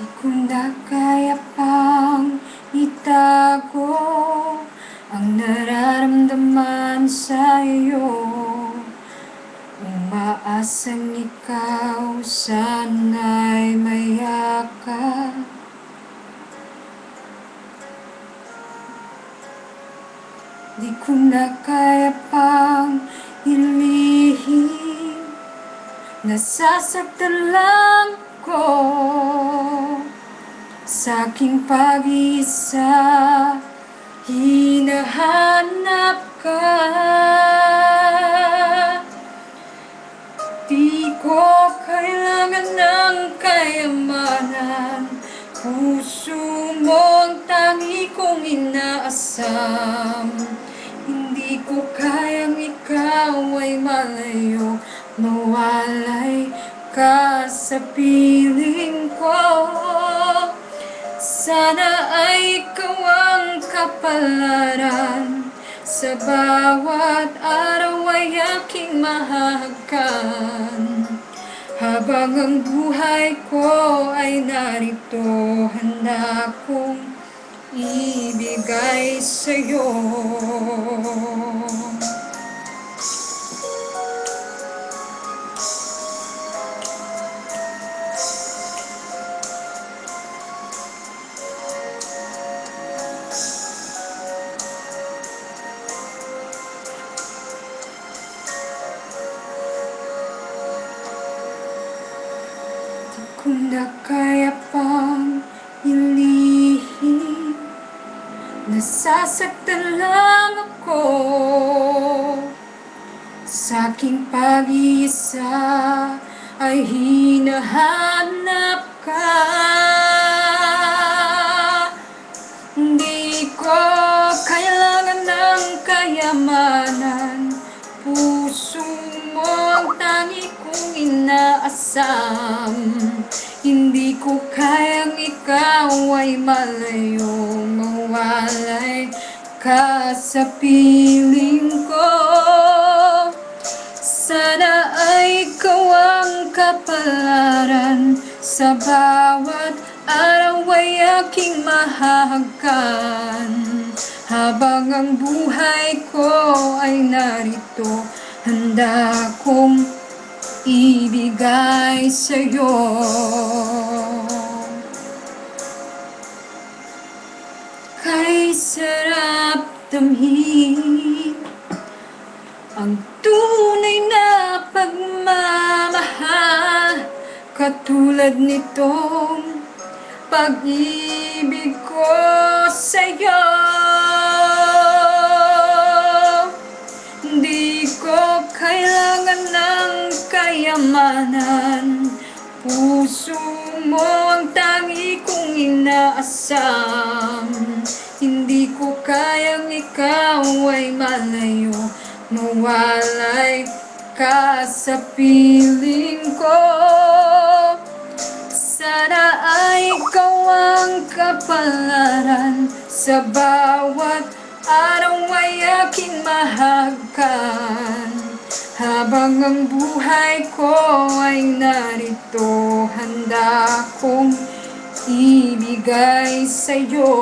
Di ko na kaya pang itago ang nararamdaman sa'yo. Umaasang ikaw sana'y mayakap. Di ko na kaya pang ilihim, nasasaktan lang ko sa aking pag-iisa. Hinahanap ka, di ko kailangan ng kayamanan. Puso mo ang tangi kong inaasam. Hindi ko kayang ikaw ay malayo, mawalay ka sa piling ko. Sana ay ikaw ang kapalaran, sa bawat araw ay aking mahagkan. Habang ang buhay ko ay narito, handa kong ibigay sa'yo. Kung na kaya pang ilihim, nasasaktan lang ako sa aking pag-iisa, ay hinahanap ka. Hindi ko kailangan ng kayamanan, puso mo ang tangi kong inaasam. Hindi ko kayang ikaw ay malayo, mawalay ka sa piling ko. Sana ay ikaw ang kapalaran, sa bawat araw ay aking mahagkan. Habang ang buhay ko ay narito, handa kong ibigay sa'yo. Kay sarap damhin ang tunay na pagmamahal, katulad nitong pag-ibig ko sa'yo. Di ko kailangan ng kayamanan, puso mo ang tangi kong inaasam. Hindi ko kayang ikaw ay malayo, mawalay ka sa piling ko. Sana ay ikaw ang kapalaran, sa bawat araw ay aking mahagkan. Habang ang buhay ko ay narito, handa kong ibigay sa'yo.